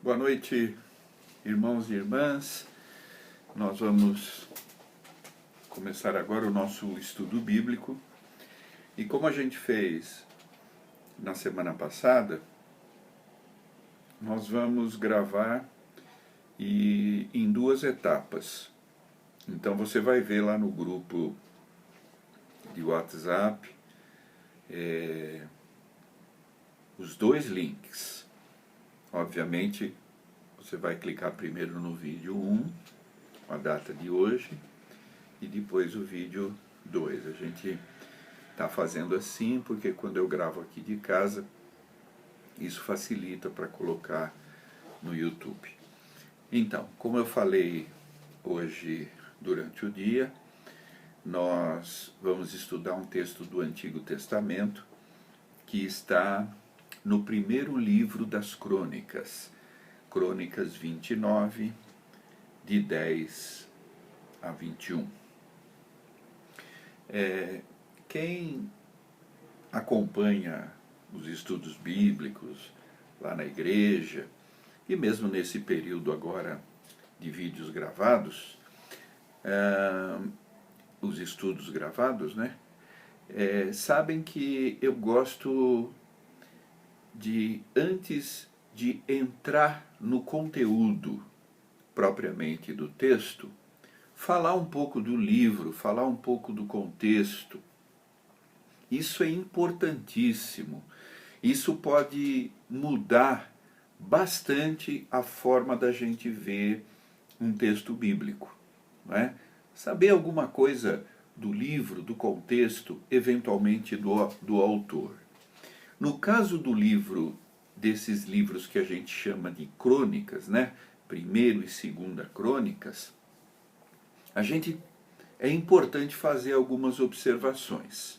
Boa noite, irmãos e irmãs. Nós vamos começar agora o nosso estudo bíblico. E como a gente fez na semana passada, nós vamos gravar em duas etapas. Então você vai ver lá no grupo de WhatsApp os dois links. Obviamente, você vai clicar primeiro no vídeo 1, a data de hoje, e depois o vídeo 2. A gente está fazendo assim porque quando eu gravo aqui de casa, isso facilita para colocar no YouTube. Então, como eu falei hoje durante o dia, nós vamos estudar um texto do Antigo Testamento que está no primeiro livro das Crônicas, Crônicas 29, de 10 a 21. Quem acompanha os estudos bíblicos lá na igreja, e mesmo nesse período agora de vídeos gravados, os estudos gravados, né? Sabem que eu gosto de, antes de entrar no conteúdo propriamente do texto, falar um pouco do livro, falar um pouco do contexto. Isso é importantíssimo. Isso pode mudar bastante a forma da gente ver um texto bíblico, não é? Saber alguma coisa do livro, do contexto, eventualmente do autor. No caso do livro, desses livros que a gente chama de crônicas, né? Primeiro e segunda crônicas, é importante fazer algumas observações.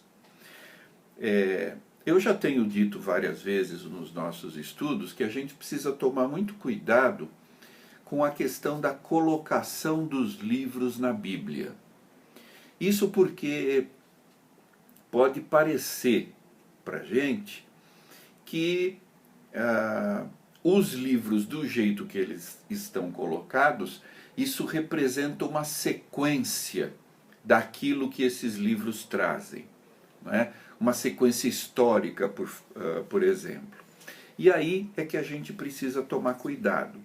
Eu já tenho dito várias vezes nos nossos estudos que a gente precisa tomar muito cuidado com a questão da colocação dos livros na Bíblia. Isso porque pode parecer para a gente que os livros, do jeito que eles estão colocados, isso representa uma sequência daquilo que esses livros trazem, não é? Uma sequência histórica, por exemplo. E aí é que a gente precisa tomar cuidado,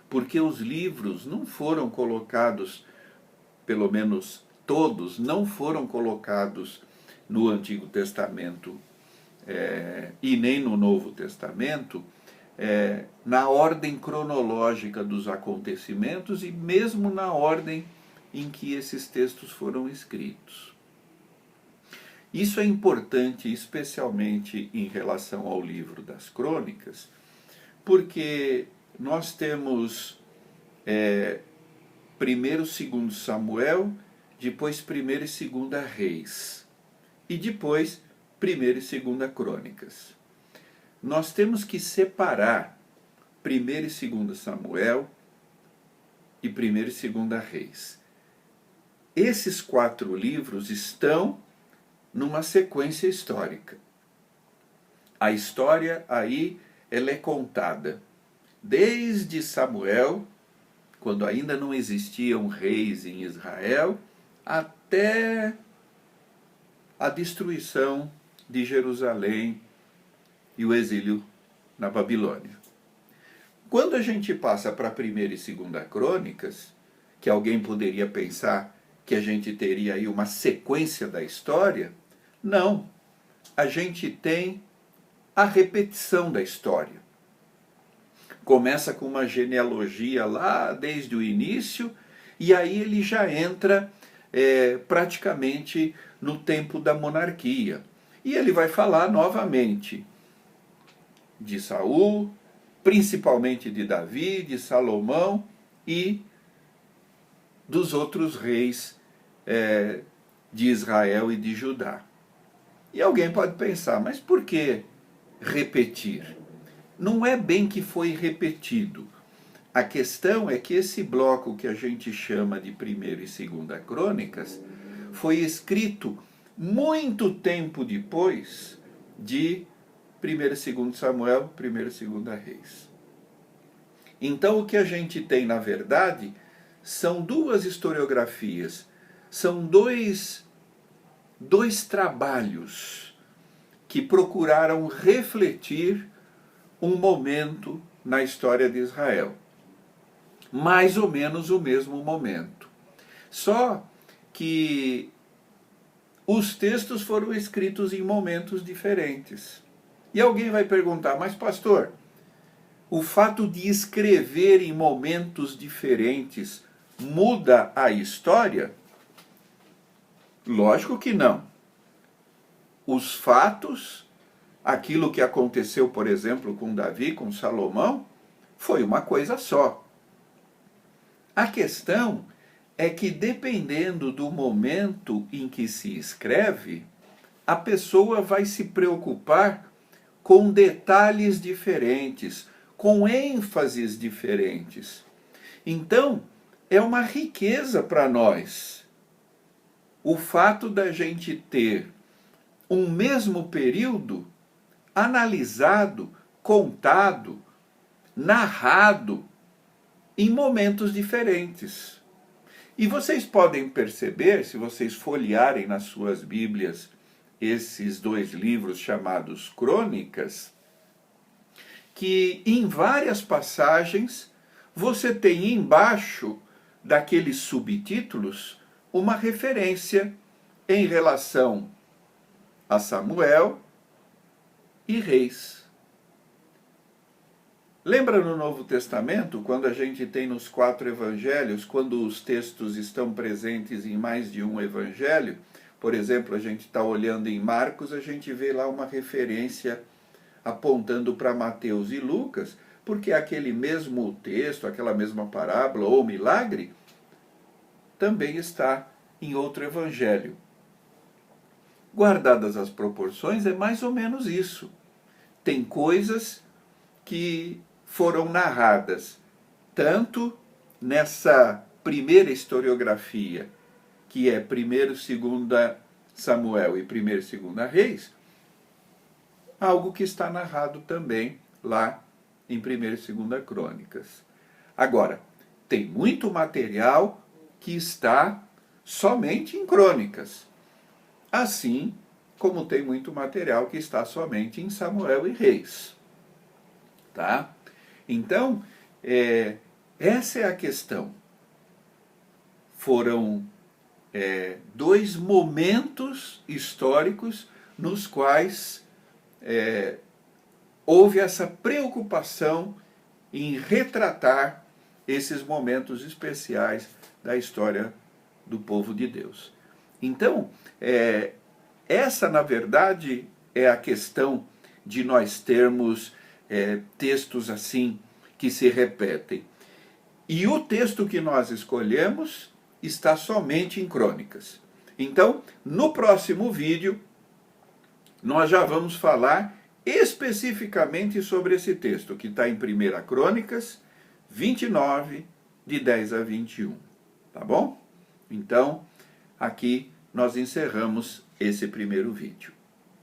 porque os livros não foram colocados, pelo menos todos, não foram colocados no Antigo Testamento e nem no Novo Testamento, na ordem cronológica dos acontecimentos e mesmo na ordem em que esses textos foram escritos. Isso é importante, especialmente em relação ao livro das Crônicas, porque nós temos primeiro e segundo Samuel, depois primeiro e segunda Reis, e depois primeiro e segunda Crônicas. Nós temos que separar primeiro e segunda Samuel e primeiro e segunda Reis. Esses 4 livros estão numa sequência histórica. A história aí ela é contada desde Samuel, quando ainda não existiam reis em Israel, até a destruição de Jerusalém e o exílio na Babilônia. Quando a gente passa para a primeira e segunda Crônicas, que alguém poderia pensar que a gente teria aí uma sequência da história, não. A gente tem a repetição da história. Começa com uma genealogia lá desde o início, e aí ele já entra praticamente no tempo da monarquia. E ele vai falar novamente de Saul, principalmente de Davi, de Salomão e dos outros reis de Israel e de Judá. E alguém pode pensar, mas por que repetir? Não é bem que foi repetido. A questão é que esse bloco que a gente chama de primeira e segunda Crônicas foi escrito muito tempo depois de 1 e 2 Samuel, 1 e 2 Reis. Então o que a gente tem, na verdade, são duas historiografias, são dois trabalhos que procuraram refletir um momento na história de Israel. Mais ou menos o mesmo momento. Só que os textos foram escritos em momentos diferentes. E alguém vai perguntar, mas pastor, o fato de escrever em momentos diferentes muda a história? Lógico que não. Os fatos, aquilo que aconteceu, por exemplo, com Davi, com Salomão, foi uma coisa só. A questão é que, dependendo do momento em que se escreve, a pessoa vai se preocupar com detalhes diferentes, com ênfases diferentes. Então, é uma riqueza para nós o fato da gente ter um mesmo período analisado, contado, narrado em momentos diferentes. E vocês podem perceber, se vocês folhearem nas suas Bíblias esses dois livros chamados Crônicas, que em várias passagens você tem embaixo daqueles subtítulos uma referência em relação a Samuel e Reis. Lembra no Novo Testamento, quando a gente tem nos 4 evangelhos, quando os textos estão presentes em mais de um evangelho, por exemplo, a gente está olhando em Marcos, a gente vê lá uma referência apontando para Mateus e Lucas, porque aquele mesmo texto, aquela mesma parábola ou milagre, também está em outro evangelho. Guardadas as proporções, é mais ou menos isso. Tem coisas que foram narradas tanto nessa primeira historiografia, que é 1º e 2º Samuel e 1º e 2º Reis, algo que está narrado também lá em 1º e 2º Crônicas. Agora, tem muito material que está somente em Crônicas, assim como tem muito material que está somente em Samuel e Reis. Tá? Então, essa é a questão. Foram dois momentos históricos nos quais houve essa preocupação em retratar esses momentos especiais da história do povo de Deus. Então, essa, na verdade, é a questão de nós termos textos assim que se repetem. E o texto que nós escolhemos está somente em Crônicas. Então, no próximo vídeo, nós já vamos falar especificamente sobre esse texto, que está em 1ª Crônicas 29, de 10 a 21. Tá bom? Então, aqui nós encerramos esse primeiro vídeo.